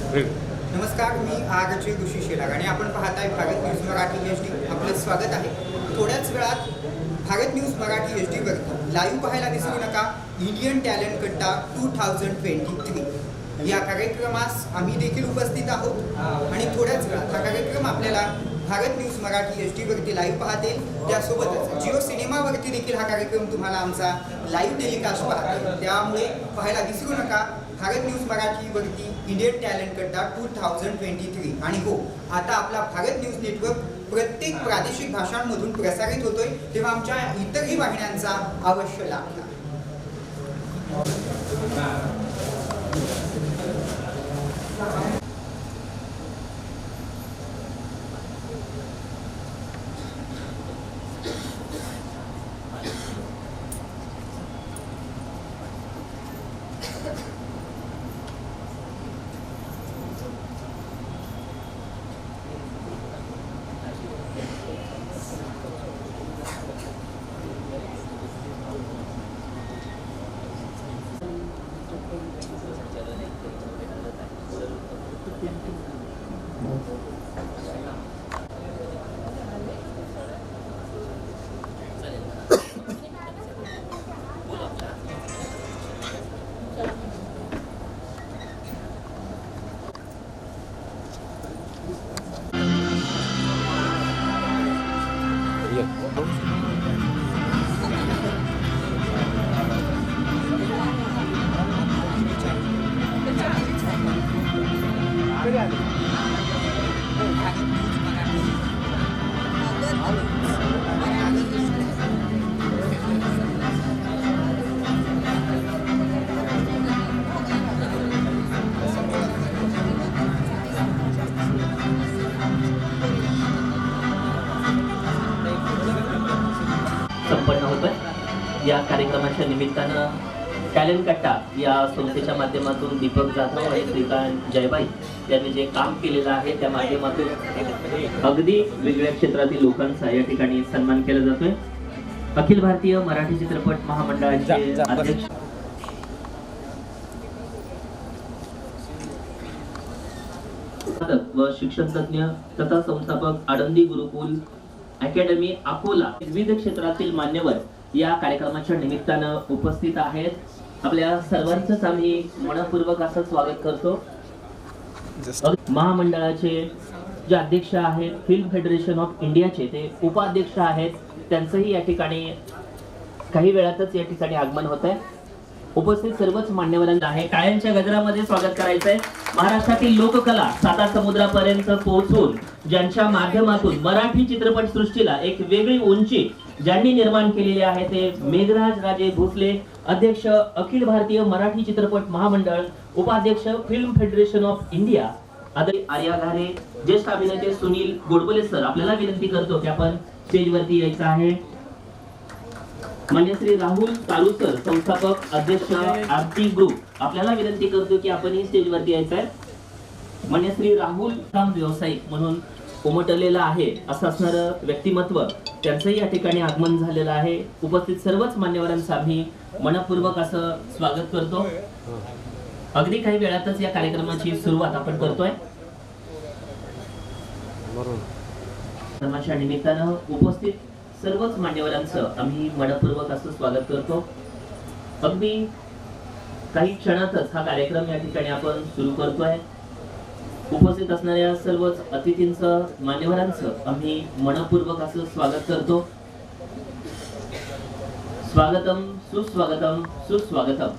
नमस्कार, मी आरचे ऋषी शेलार आणि आपण पाहताय भारत न्यूज मराठी HD. आपलं स्वागत आहे. थोड्याच वेळात भारत न्यूज मराठी HDवर लाईव्ह पाहायला विसरू नका. इंडियन टॅलेंट कट्टा 2023 या कार्यक्रमास आम्ही देखील उपस्थित आहोत आणि थोड्याच वेळात हा कार्यक्रम आपल्याला भारत न्यूज मराठी HDवरती लाईव्ह पाहतील. त्यासोबतच जिओ सिनेमावरती देखील हा कार्यक्रम तुम्हाला आमचा लाईव्ह टेलिकास्ट पाहता, त्यामुळे पाहायला विसरू नका. भारत न्यूज मराठीवरती इंडियन टॅलेंट कट्टा 2023. आणि हो, आता आपला भारत न्यूज नेटवर्क प्रत्येक प्रादेशिक भाषांमधून प्रसारित होतोय, तेव्हा आमच्या इतरही वाहिन्यांचा अवश्य लाभ घ्या. संपन्न होतोय. या कार्यक्रमाच्या निमित्तानं टॅलेंट कट्टा या संस्थेच्या माध्यमातून दीपक जाधव आणि श्रीकांत जयबाई यांनी जे काम केलेलं आहे त्या माध्यमातून अगदी वेगवेगळ्या क्षेत्रातील लोकांचा या ठिकाणी सन्मान केला जातोय. अखिल भारतीय मराठी चित्रपट महामंडळाचे अध्यक्ष व शिक्षण तज्ञ तथा संस्थापक आनंदी गुरुकुल अकॅडमी अकोला विविध क्षेत्रातील मान्यवर या कार्यक्रमाच्या निमित्तानं उपस्थित आहेत. आपल्या सर्वांचंच आम्ही मनपूर्वक असं स्वागत करतो. महामंडळाचे जे अध्यक्ष आहेत, फिल्म फेडरेशन ऑफ इंडियाचे ते उपाध्यक्ष आहेत, त्यांचंही या ठिकाणी काही वेळातच या ठिकाणी आगमन होत आहे. उपस्थित सर्वच मान्यवरांना आहे टाळ्यांच्या गजरामध्ये स्वागत करायचंय. महाराष्ट्रातील लोककला साता समुद्रापर्यंत पोहोचून ज्यांच्या माध्यमातून मराठी चित्रपट सृष्टीला एक वेगळी उंची ज्यांनी निर्माण केलेली आहे ते मेघराज राजे भोसले, अध्यक्ष अखिल भारतीय मराठी चित्रपट महामंडळ, उपाध्यक्ष film federation of India Arya Ghare, ज्येष्ठ अभिनेते सुनील गोडबोले सर. आपल्याला विनंती करतो की आपण स्टेजवरती यायचं आहे. मान्य श्री राहुल तालू सर, संस्थापक अध्यक्ष आरती ग्रुप. आपल्याला विनंती करतो की आपण स्टेजवरती यायचं आहे. मान्य श्री राहुल काम व्यावसायिक म्हणून उमटलेलं आहे असं असणारं व्यक्तिमत्व, त्यांचंही या ठिकाणी आगमन झालेलं आहे. उपस्थित सर्वच मान्यवरांचं आम्ही मनपूर्वक असं स्वागत करतो. अगदी काही वेळातच या कार्यक्रमाची सुरुवात आपण करतोय. कार्यक्रमाच्या निमित्तानं उपस्थित सर्वच मान्यवरांचं आम्ही मनपूर्वक असं स्वागत करतो. अगदी काही क्षणातच हा कार्यक्रम या ठिकाणी आपण सुरू करतोय. उपस्थित असणाऱ्या सर्वच अतिथींचं, मान्यवरांचं आम्ही मनपूर्वक असं स्वागत करतो. स्वागतम सुस्वागतम सुस्वागतम.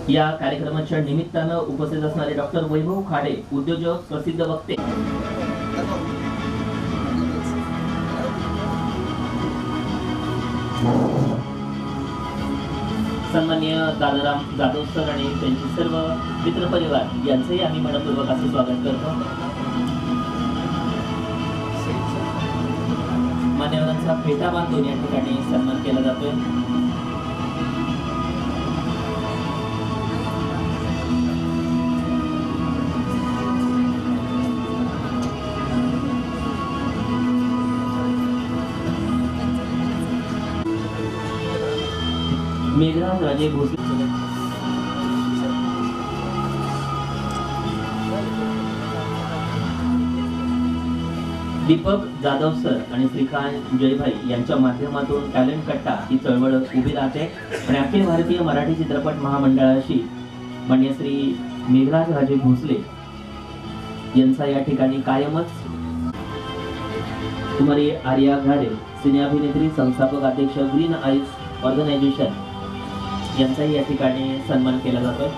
या कार्यक्रमाच्या निमित्तानं उपस्थित असणारे डॉक्टर वैभव खाडे, उद्योजक, प्रसिद्ध वक्ते, सन्माननीय दादाराम जाधव सर आणि त्यांचे सर्व मित्रपरिवार यांचंही आम्ही मनपूर्वक असं स्वागत करतो. मान्यवरांचा फेटा बांधून या ठिकाणी सन्मान केला जातोय. मेघराज राजे भोसले दीपक जाधव सर आणि श्रीकांत जयभाई यांच्या माध्यमातून टॅलेंट कट्टा ही चळवळ उभी राहते आणि अखिल भारतीय मराठी चित्रपट महामंडळाशी मान्य श्री मेघराज राजे भोसले यांचा या ठिकाणी कायमच कुमारी आर्या घारे सिने अभिनेत्री संस्थापक अध्यक्ष ग्रीन आईज ऑर्गनायझेशन यांचाही या ठिकाणी सन्मान केला जातोय.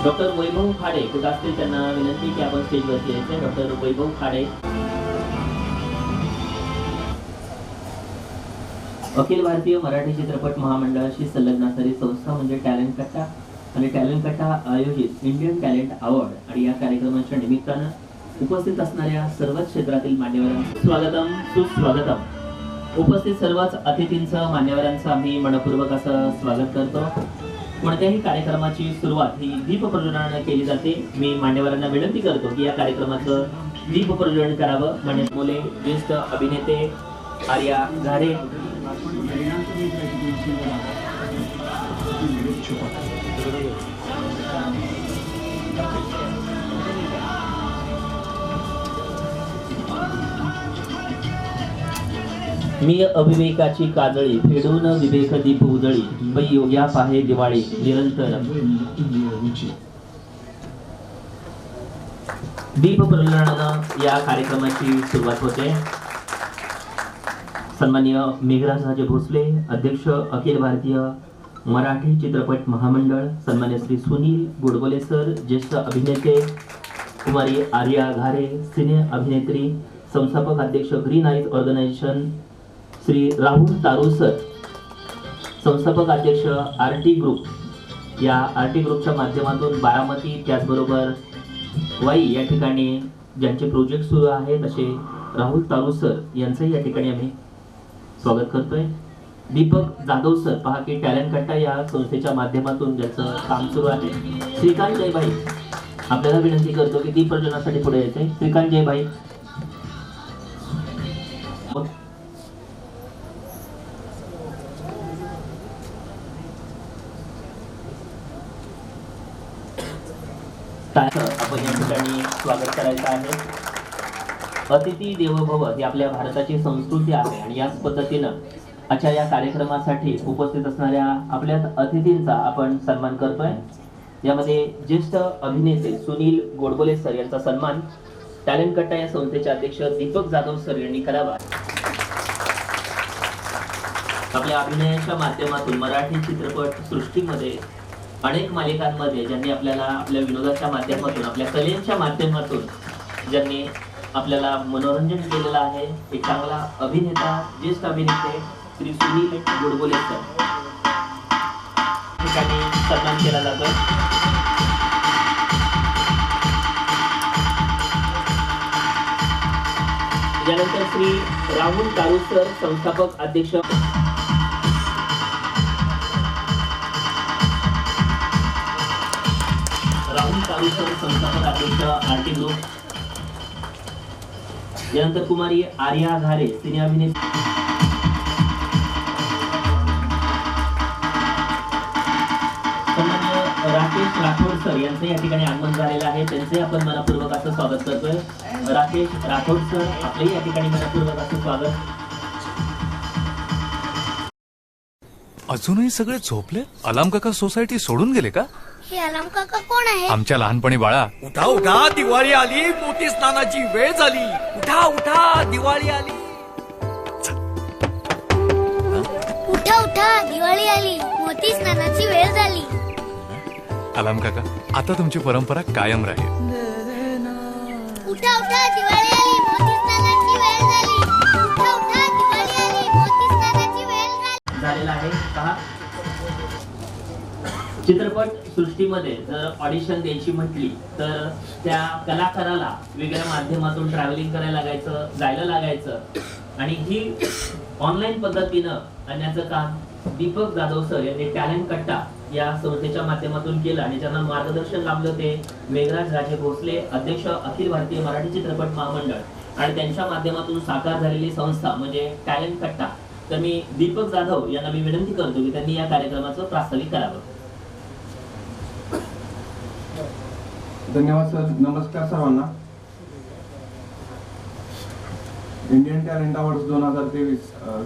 डॉक्टर वैभव खाडे कुठं असतील त्यांना विनंती की आपण स्टेजवरती यायचे. डॉक्टर वैभव खाडे अखिल भारतीय मराठी चित्रपट महामंडळाशी संलग्न असणारी संस्था म्हणजे टॅलेंट कट्टा आणि टॅलेंट कट्टा आयोजित इंडियन टॅलेंट अवॉर्ड आणि या कार्यक्रमाच्या निमित्तानं उपस्थित असणाऱ्या सर्वच क्षेत्रातील मान्यवरांचं स्वागतम सुस्वागतम. उपस्थित सर्वच अतिथींचं मान्यवरांचं आम्ही मनपूर्वक असं स्वागत करतो. कोणत्याही कार्यक्रमाची सुरुवात ही दीप प्रज्वलनाने केली जाते. मी मान्यवरांना विनंती करतो की या कार्यक्रमाचं दीप प्रज्वलन करावं. मान्य मुले ज्येष्ठ अभिनेते आर्या घारे मी अविवेकाची काजळी फेडून विवेक दीप उजळी पै योग्या पाहे दिवाळी निरंतर. दीप प्रज्वलनानं या कार्यक्रमाची सुरुवात होते. सन्माननीय मेघराज राजे भोसले अध्यक्ष अखिल भारतीय मराठी चित्रपट महामंडळ, सन्मान्य श्री सुनील गोडबोले सर ज्येष्ठ अभिनेते, कुमारी आर्या घारे सिने अभिनेत्री संस्थापक अध्यक्ष green eyes organization, Shri Rahul Taru sir संस्थापक अध्यक्ष आरटी ग्रुप. या आरटी ग्रुपच्या माध्यमातून बारामती त्याचबरोबर वाई या ठिकाणी ज्यांचे प्रोजेक्ट सुरू आहेत असे राहुल तारू सर यांचंही या ठिकाणी आम्ही स्वागत करतोय. दीपक जाधव सर पहा की टॅलेंट कट्टा या संस्थेच्या माध्यमातून ज्याचं काम सुरू आहे. श्रीकांत जयभाई आपल्याला विनंती करतो की दीप प्रज्वलनासाठी पुढे यायचंय. श्रीकांत जयभाई आपण या ठिकाणी स्वागत करायचं आहे. अतिथी देवो भव ही आपल्या भारताची संस्कृती आहे आणि याच पद्धतीनं आजच्या या कार्यक्रमासाठी उपस्थित असणाऱ्या आपल्या अतिथींचा आपण सन्मान करतोय. यामध्ये ज्येष्ठ अभिनेते सुनील गोडबोले सर यांचा सन्मान टॅलेंट कट्टा या संस्थेचे अध्यक्ष दीपक जाधव सर यांनी करावा. आपल्या अभिनयाच्या माध्यमातून मराठी चित्रपट सृष्टीमध्ये अनेक मालिकांमध्ये ज्यांनी आपल्याला आपल्या विनोदाच्या माध्यमातून आपल्या कलेच्या माध्यमातून ज्यांनी आपल्याला मनोरंजन केलेलं आहे एक चांगला अभिनेता ज्येष्ठ अभिनेते श्री सुनील गोडबोले सर ठिकाणी सन्मान केला जातो. यानंतर श्री राहुल तारू सर संस्थापक अध्यक्ष, राहुल तारू सर संस्थापक अध्यक्ष आरटी ग्रुप. यानंतर कुमारी आर्या घारे सिने अभिनेत्री, सन्माननीय राकेश राठोड सर यांचं या ठिकाणी आगमन झालेलं आहे. त्यांचे आपण मनपूर्वक असं स्वागत करतोय. राकेश राठोड सर आपलेही या ठिकाणी मनपूर्वक असं स्वागत. अजूनही सगळे झोपले? अलाम काका सोसायटी सोडून गेले का? हे अलाम काका कोण आहे? आमच्या लहानपणी बाळा. उठा उठा, दिवाळी आली, मोठी स्नानाची वेळ झाली. उठा उठा, दिवाळी आली. उठा उठा, दिवाळी आली, मोठी स्नानाची वेळ झाली. अलाम काका आता तुमची परंपरा कायम राहील. उठा उठा, दिवाळी आली, मोठी स्नानाची वेळ झाली. उठा उठा, दिवाळी आली, मोठी स्नानाची वेळ झालेला आहे. पहा चित्रपट सृष्टीमध्ये जर ऑडिशन द्यायची म्हटली तर त्या कलाकाराला वेगळ्या माध्यमातून ट्रॅव्हलिंग करायला लागायचं, जायला लागायचं आणि ही ऑनलाईन पद्धतीनं आणण्याचं काम दीपक जाधव सर यांनी टॅलेंट कट्टा या संस्थेच्या माध्यमातून केलं आणि ज्यांना मार्गदर्शन लाभलं ते मेघराज राजे भोसले अध्यक्ष अखिल भारतीय मराठी चित्रपट महामंडळ आणि त्यांच्या माध्यमातून साकार झालेली संस्था म्हणजे टॅलेंट कट्टा तर मी दीपक जाधव यांना मी विनंती करतो की त्यांनी या कार्यक्रमाचं प्रास्ताविक करावं. धन्यवाद सर. नमस्कार सर्वांना. इंडियन टॅलेंट अवॉर्ड्स 2023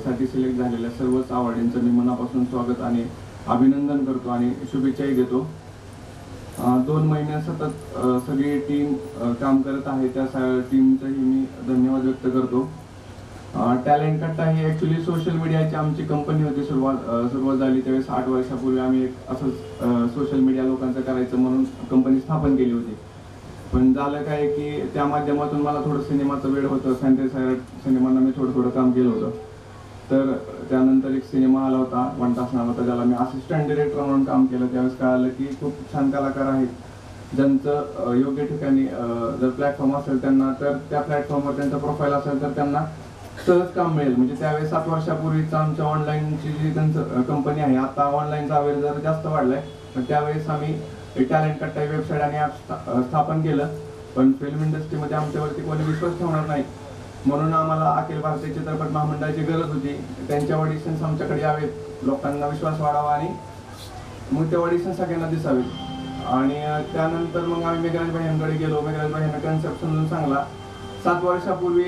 साठी सिलेक्ट झालेल्या सर्वच अवॉर्डींचं मी मनापासून स्वागत आणि अभिनंदन करतो आणि शुभेच्छाही देतो. 2 महिन्यात सतत सगळी टीम काम करत आहे, त्या टीमचंही मी धन्यवाद व्यक्त करतो. टॅलेंट कट्टा ही ॲक्च्युली सोशल मीडियाची आमची कंपनी होती. सुरुवात झाली त्यावेळेस 8 वर्षापूर्वी आम्ही एक असंच सोशल मीडिया लोकांचं करायचं म्हणून कंपनी स्थापन केली होती. पण झालं काय की त्या माध्यमातून मला थोडं सिनेमाचं वेळ होतं. फॅन्टसी सिनेमांना मी थोडं काम केलं होतं. तर त्यानंतर एक सिनेमा आला होता 1 तास नावाचा, ज्याला मी असिस्टंट डिरेक्टर म्हणून काम केलं. त्यावेळेस कळालं की खूप छान कलाकार आहेत ज्यांचं योग्य ठिकाणी जर प्लॅटफॉर्म असेल त्यांना, तर त्या प्लॅटफॉर्मवर त्यांचं प्रोफाईल असेल तर त्यांना सहज काम मिळेल. म्हणजे त्यावेळेस 7 वर्षापूर्वीच आमच्या ऑनलाईनची जी त्यांचं कंपनी आहे, आता ऑनलाईनचा वेळ जरा जास्त वाढलाय, पण त्यावेळेस आम्ही टॅलेंट कट्टा वेबसाईट आणि ॲप स्थापन केलं. पण फिल्म इंडस्ट्रीमध्ये आमच्यावरती कोणी विश्वास ठेवणार नाही म्हणून आम्हाला अखिल भारतीय चित्रपट महामंडळाची गरज होती. त्यांच्या ऑडिशन्स आमच्याकडे यावेत, लोकांना विश्वास वाढावा आणि मग ते ऑडिशन सगळ्यांना दिसावे. आणि त्यानंतर मग आम्ही मेघराज भाईंकडे गेलो. मेघराज भाईंना कन्सेप्ट समजून सांगला. 7 वर्षापूर्वी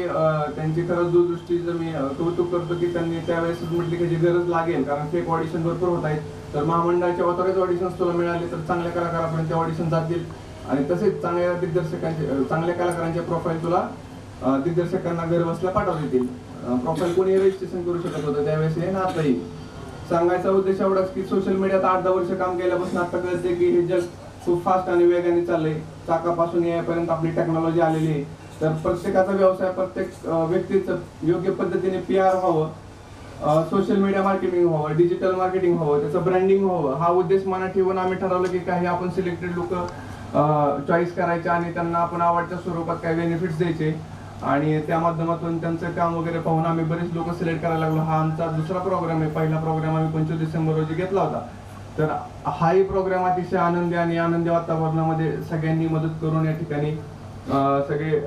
त्यांची खरंच दूरदृष्टीचं मी कौतुक करतो की त्यांनी त्यावेळेस म्हटली की जी गरज लागेल, कारण फेक ऑडिशन भरपूर होत आहेत, तर महामंडळाचे ऑथोराइज ऑडिशन्स तुला मिळाले तर चांगल्या कलाकारापर्यंत ऑडिशन जातील आणि तसेच चांगल्या कलाकारांचे प्रोफाईल तुला दिग्दर्शकांना घर बसल्या पाठवता येतील. प्रोफाईल कोणी रजिस्ट्रेशन करू शकत होतं त्यावेळेस, हे ना आताही. सांगायचा उद्देश एवढाच की सोशल मीडियात 8-10 वर्ष काम केल्यापासून आता कळते की हे जग खूप फास्ट आणि वेगाने चाललंय. चाकापासून यापर्यंत आपली टेक्नॉलॉजी आलेली आहे. तर प्रत्येकाचा व्यवसाय, प्रत्येक व्यक्तीचं योग्य पद्धतीने PR व्हावं, सोशल मीडिया मार्केटिंग व्हावं, डिजिटल मार्केटिंग व्हावं, त्याचं ब्रँडिंग व्हावं, हा उद्देश मनात ठेवून आम्ही ठरवलं की काही आपण सिलेक्टेड लोक चॉईस करायचे आणि त्यांना आपण आवडत्या स्वरूपात काही बेनिफिट्स द्यायचे आणि त्या माध्यमातून त्यांचं काम वगैरे पाहून आम्ही बरेच लोक सिलेक्ट करायला लागलो. हा आमचा दुसरा प्रोग्राम आहे. पहिला प्रोग्राम आम्ही 25 डिसेंबर रोजी घेतला होता. तर हाही प्रोग्राम अतिशय आनंदी वातावरणामध्ये सगळ्यांनी मदत करून या ठिकाणी सगळे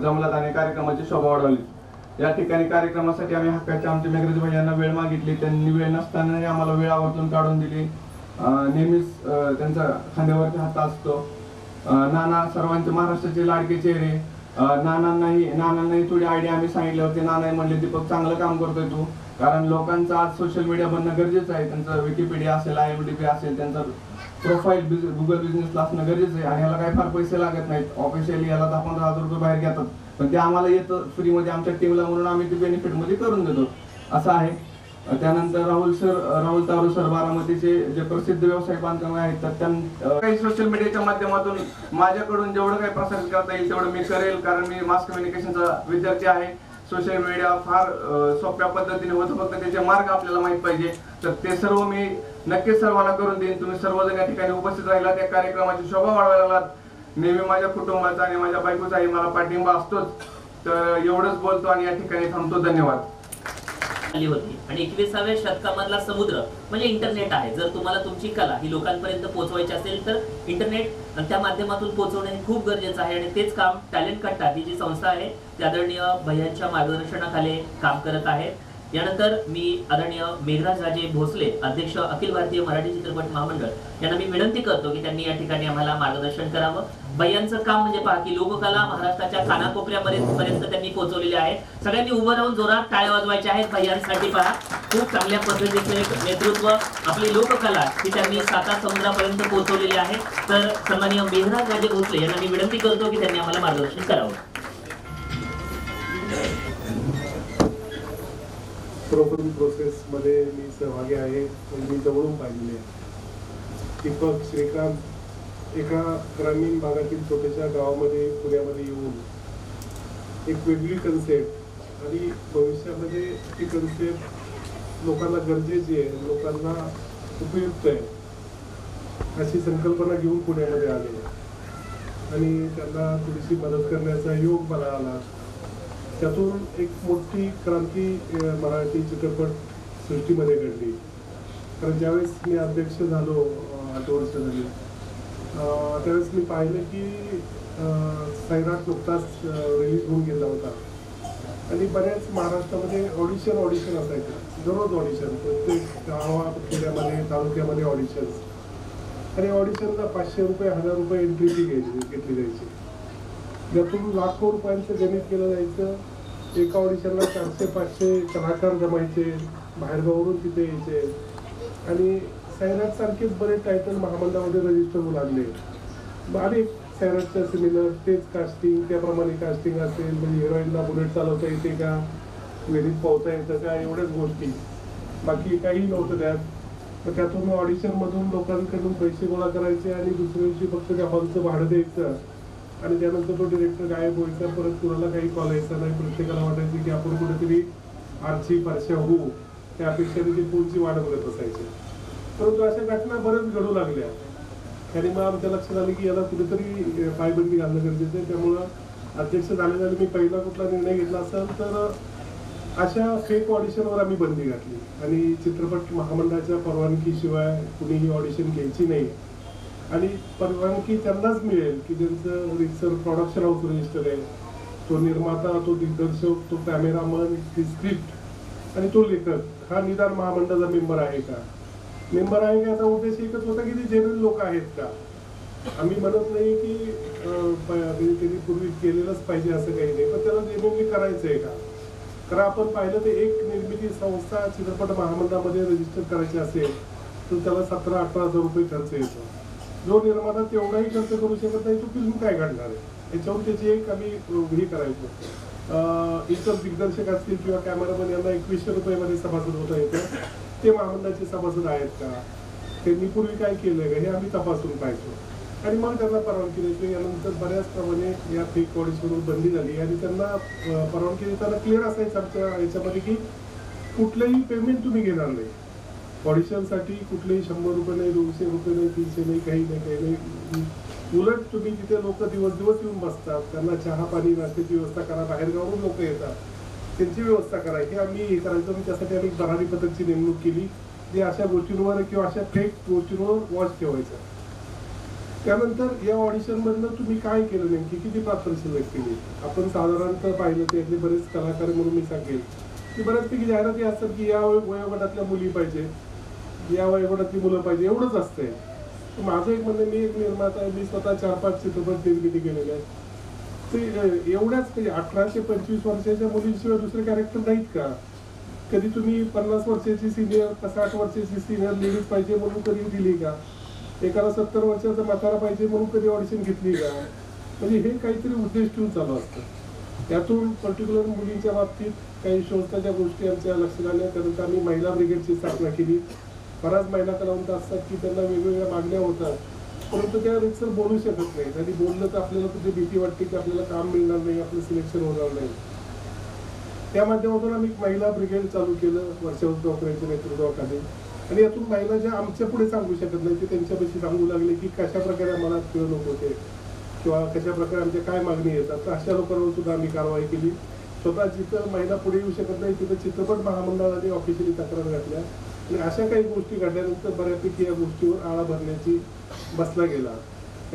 जमलात आणि कार्यक्रमाची शोभा वाढवली. या ठिकाणी कार्यक्रमासाठी आम्ही हक्काच्या आमच्या मेघराज भाई यांना वेळ मागितली. त्यांनी वेळ नसतानाही आम्हाला वेळ आवर्जून काढून दिली. नेहमीच त्यांचा खांद्यावरती हात असतो. नाना सर्वांचे महाराष्ट्राचे लाडके चेहरे. नानांनाही थोडी आयडिया आम्ही सांगितली होती. नानाही म्हणले दीपक चांगलं काम करतोय तू, कारण लोकांचं आज सोशल मीडिया बनणं गरजेचं आहे. त्यांचं विकिपीडिया असेल, IMDb असेल, त्यांचं प्रोफाईल गुगल बिझनेसला असणं गरजेचं आहे आणि ह्याला काही फार पैसे लागत नाहीत. ऑफिशियली याला 10-15 हजार रुपये बाहेर घेतात, पण ते आम्हाला येतं फ्रीमध्ये आमच्या टीमला म्हणून आम्ही ते बेनिफिटमध्ये करून देतो, असं आहे. त्यानंतर राहुल तारू सर बारामतीचे जे प्रसिद्ध व्यावसायिक बांधकाम आहेत, तर काही सोशल मीडियाच्या माध्यमातून माझ्याकडून जेवढं काही प्रसारित करता येईल तेवढं मी करेल, कारण मी मास कम्युनिकेशनचा विद्यार्थी आहे. सोशल मीडिया फार सोप्या पद्धतीने होतं, फक्त त्याचे मार्ग आपल्याला माहित पाहिजे. तर ते सर्व मी नक्कीच सर्वांना करून देईन. तुम्ही सर्वजण या ठिकाणी उपस्थित राहिला, त्या कार्यक्रमाची शोभा वाढवायला लागलात. नेहमी माझ्या कुटुंबाचा आणि माझ्या बायकोचाही मला पाठिंबा असतोच. तर एवढंच बोलतो आणि या ठिकाणी थांबतो. धन्यवाद. आली होती आणि 21व्या शतकामधला समुद्र म्हणजे इंटरनेट आहे. जर तुम्हाला तुमची कला ही लोकांपर्यंत पोहोचवायची असेल तर इंटरनेट त्या माध्यमातून पोहोचवणे खूप गरजेचं आहे आणि तेच काम टॅलेंट कट्टा ही जी संस्था आहे त्या आदरणीय भैयांच्या मार्गदर्शनाखाली काम करत आहे. यानंतर मी आदरणीय मेघराज राजे भोसले, अध्यक्ष अखिल भारतीय मराठी चित्रपट महामंडळ, यांना मी विनंती करतो की त्यांनी या ठिकाणी आम्हाला मार्गदर्शन करावं. भैयांचं काम म्हणजे पहा की लोककला महाराष्ट्राच्या कानाकोपऱ्यापर्यंत त्यांनी पोहोचवलेली आहे. सगळ्यांनी उभं राहून जोरात टाळ्या वाजवायच्या आहेत भैयांसाठी. पहा खूप चांगल्या पद्धतीचं एक नेतृत्व, आपली लोककला ही त्यांनी 7 समुद्रापर्यंत पोहोचवलेली आहे. तर सन्माननीय मेघराज राजे भोसले यांना मी विनंती करतो की त्यांनी आम्हाला मार्गदर्शन करावं. प्रोसेस मध्ये मी सहभागी आहे, मी जवळून पाहिलेले आहे. दीपक श्रीकांत एका ग्रामीण भागातील छोट्याशा गावामध्ये पुण्यामध्ये येऊन एक वेगळी कन्सेप्ट आणि भविष्यामध्ये ती कन्सेप्ट लोकांना गरजेची आहे, लोकांना उपयुक्त आहे अशी संकल्पना घेऊन पुण्यामध्ये आले आणि त्यांना थोडीशी मदत करण्याचा योग मला आला. त्यातून एक मोठी क्रांती मराठी चित्रपट सृष्टीमध्ये घडली. कारण ज्यावेळेस मी अध्यक्ष झालो 8 वर्ष झाली, त्यावेळेस मी पाहिलं की सैराट नुकताच रिलीज होऊन गेला होता आणि बऱ्याच महाराष्ट्रामध्ये ऑडिशन असायचं, दररोज ऑडिशन, प्रत्येक गावात खेड्यामध्ये तालुक्यामध्ये ऑडिशन. आणि ऑडिशनला 500 रुपये 1000 रुपये एंट्री फी घेतली जायची. यातून लाखो रुपयांचं गणित केलं जायचं. एका ऑडिशनला 400-500 कलाकार जमायचे, बाहेरगावावरून तिथे यायचे. आणि सैराट सारखेच बरेच टायटल महामंडळामध्ये रजिस्टर होऊ लागले. अनेक सैराटच्या सिमिलर तेच कास्टिंग, त्याप्रमाणे कास्टिंग असेल, म्हणजे हिरोईनला बुलेट चालवता येते का, वेळीत पोहता येतं का, एवढ्याच गोष्टी, बाकी काही नव्हतं त्यात. मग त्यातून ऑडिशनमधून लोकांकडून पैसे गोळा करायचे आणि दुसऱ्या दिवशी फक्त त्या हॉलचं भाडं द्यायचं आणि त्यानंतर तो डिरेक्टर गायब व्हायचा. परत कुणाला काही कॉल यायचा नाही. प्रत्येकाला वाटायचं की आपण कुठेतरी आरची फारशा होऊ, त्या अपेक्षेने ती पुढची वाट बघत असायची. परंतु अशा घटना बऱ्याच घडू लागल्या आणि मग आमच्या लक्षात आलं की याला कुठेतरी पायबंदी घालणं गरजेचं आहे. त्यामुळं अध्यक्ष झाले मी पहिला कुठला निर्णय घेतला असेल तर अशा फेक ऑडिशनवर आम्ही बंदी घातली आणि चित्रपट महामंडळाच्या परवानगीशिवाय कुणीही ऑडिशन घ्यायची नाही. आणि परवानगी त्यांनाच मिळेल की ज्यांचं रितसर प्रोडक्शन हाऊस रजिस्टर आहे, तो निर्माता, तो दिग्दर्शक, तो कॅमेरामन, ती स्क्रिप्ट आणि तो लेखक हा निदान महामंडळाचा मेंबर आहे का. मेंबर आहे का याचा उद्देश एकच होता की ते जेन्युइन लोक आहेत का. आम्ही म्हणत नाही की त्यांनी पूर्वी केलेलंच पाहिजे असं काही नाही, पण त्याला जेन्युइनली करायचं आहे का. कारण आपण पाहिलं तर एक निर्मिती संस्था चित्रपट महामंडळामध्ये रजिस्टर करायची असेल तर त्याला 17-18 हजार रुपये खर्च येतो. जो निर्माता तेवढाही खर्च करू शकत नाही तो फिल्म काय घडणार आहे. याच्यावर त्याची एक आम्ही हे करायचो. इतर दिग्दर्शक असतील किंवा कॅमेरामॅन यांना 2100 रुपयामध्ये सभासद होता येतं. ते महामंडळाचे सभासद आहेत का, त्यांनी पूर्वी काय केलंय का, हे आम्ही तपासून पाहायचो आणि मग त्यांना परवानगी द्यायची. यानंतर बऱ्याच प्रमाणे या फेक ऑडिशनवर बंदी झाली आणि त्यांना परवानगी देताना क्लिअर असायचं आमच्या याच्यामध्ये की कुठलंही पेमेंट तुम्ही घेणार नाही. ऑडिशनसाठी कुठलेही 100 रुपये नाही, 200 रुपये नाही, 300 नाही, काही नाही. उलट तुम्ही तिथे लोक दिवस येऊन बसतात, त्यांना चहा पाणी नाश्त्याची व्यवस्था करा, बाहेरगावरून लोक येतात, त्यांची व्यवस्था करा, हे आम्ही हे करायचं. त्यासाठी आम्ही भरारी पथकची नेमणूक केली जे अशा गोष्टींवर किंवा अशा फेक गोष्टींवर वॉच ठेवायचं. त्यानंतर या ऑडिशनमधनं तुम्ही काय केलं, नेमकी किती पात्र सिलेक्ट केली. आपण साधारणतः पाहिलं त्यातले बरेच कलाकार म्हणून मी सांगेल की बऱ्याचपैकी जाहिराती असतात की या वयोगटातल्या मुली पाहिजे, या वयोगटातली मुलं पाहिजे, एवढंच असतंय. माझं एक म्हणणं, मी एक निर्माता आहे, मी स्वतः 4-5 चित्रपट निर्मिती केलेले आहेत. ते एवढ्याच म्हणजे 18 ते 25 वर्षाच्या मुलींशिवाय दुसरे कॅरेक्टर नाहीत का. कधी तुम्ही 50 वर्षाची सिनियर, 60 वर्षाची सिनियर लेडीज पाहिजे म्हणून कधी दिली का. एकाला 70 वर्षाचा म्हातारा पाहिजे म्हणून कधी ऑडिशन घेतली का. म्हणजे हे काहीतरी उद्देश ठेवून चालू असतं. त्यातून पर्टिक्युलर मुलींच्या बाबतीत काही शोधताच्या गोष्टी आमच्या लक्षात आल्या. त्यानंतर आम्ही महिला ब्रिगेडची स्थापना केली. बऱ्याच महिला कलावंत असतात की त्यांना वेगवेगळ्या मागण्या होतात, परंतु त्या रितसर बोलू शकत नाहीत आणि बोललं तर आपल्याला कुठे भीती वाटते की आपल्याला काम मिळणार नाही, आपलं सिलेक्शन होणार नाही. त्या माध्यमातून आम्ही महिला ब्रिगेड चालू केलं वर्षावत डॉक्टरांच्या नेतृत्वाखाली. आणि यातून महिला ज्या आमच्या पुढे सांगू शकत नाही ते त्यांच्यापाशी सांगू लागले की कशा प्रकारे आम्हाला लोक होते किंवा कशा प्रकारे आमच्या काय मागणी येतात. तर अशा लोकांवर सुद्धा आम्ही कारवाई केली. स्वतः जिथं महिला पुढे येऊ शकत नाही तिथं चित्रपट महामंडळाने ऑफिशियली तक्रार घातल्या आणि अशा काही गोष्टी घडल्यानंतर बऱ्यापैकी या गोष्टीवर आळा भरण्याची बसला गेला.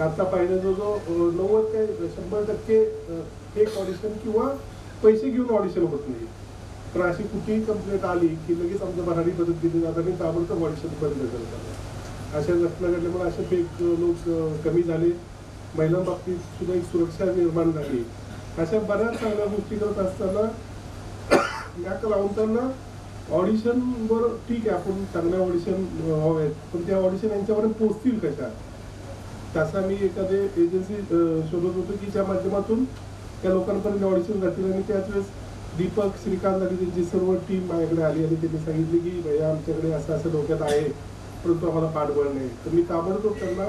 आता पाहिलं जो 100% एक ऑडिशन किंवा पैसे घेऊन ऑडिशन होत नाही. तर अशी कुठेही कंप्लेंट आली की लगेच आमचं भरारी पद्धत दिली जातात आणि ताबडतोब ऑडिशन बंद करतात. अशा घटना घडल्यामुळे असे फेक लोक कमी झाले. महिलांबाबतीत सुद्धा एक सुरक्षा निर्माण झाली. अशा बऱ्याच चांगल्या गोष्टी करत असताना या कलावंतांना ऑडिशनवर ठीक आहे आपण चांगल्या ऑडिशन हवेत, पण त्या ऑडिशन यांच्यापर्यंत पोहोचतील कशा. तसं मी एखादे एजन्सी शोधत होतो की ज्या माध्यमातून त्या लोकांपर्यंत ऑडिशन जातील. आणि त्याच वेळेस दीपक श्रीकांत आणि त्यांची सर्व टीम माझ्याकडे आली आणि त्यांनी सांगितले की भैया आमच्याकडे असं डोक्यात आहे परंतु आम्हाला पाठबळ नाही. तर मी ताबडतोब त्यांना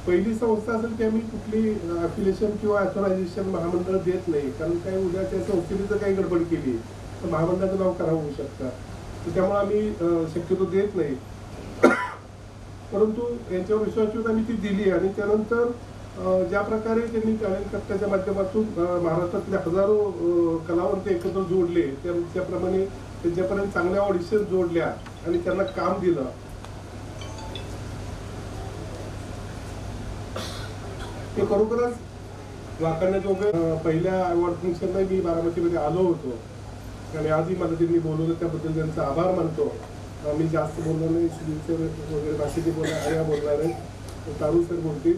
पहिली संस्था असेल की आम्ही कुठली अफिलिएशन किंवा ऑथरायझेशन महामंडळ देत नाही, कारण काही उद्या त्या संस्थेने जर काही गडबड केली तर महामंडळाचं नाव खराब होऊ शकतं. तर त्यामुळे आम्ही शक्यतो देत नाही. परंतु यांच्यावर विश्वास ठेवून आम्ही ती दिली आणि त्यानंतर ज्या प्रकारे त्यांनी टॅलेंट कट्ट्याच्या माध्यमातून महाराष्ट्रातले हजारो कलावंत एकत्र जोडले त्याप्रमाणे त्यांच्यापर्यंत चांगल्या ऑडिशन जोडल्या आणि त्यांना काम दिलं. ते खरोखरच वाखाणण्याजोगं. पहिल्या अवॉर्ड फंक्शनला मी बारामतीमध्ये आलो होतो आणि आजही मला त्यांनी बोलवलं, त्याबद्दल त्यांचा आभार मानतो. मी जास्त बोलणार नाही, सुनील सर वगैरे बाकीचे बोलणार बोलणार आहे, तारू सर बोलतील.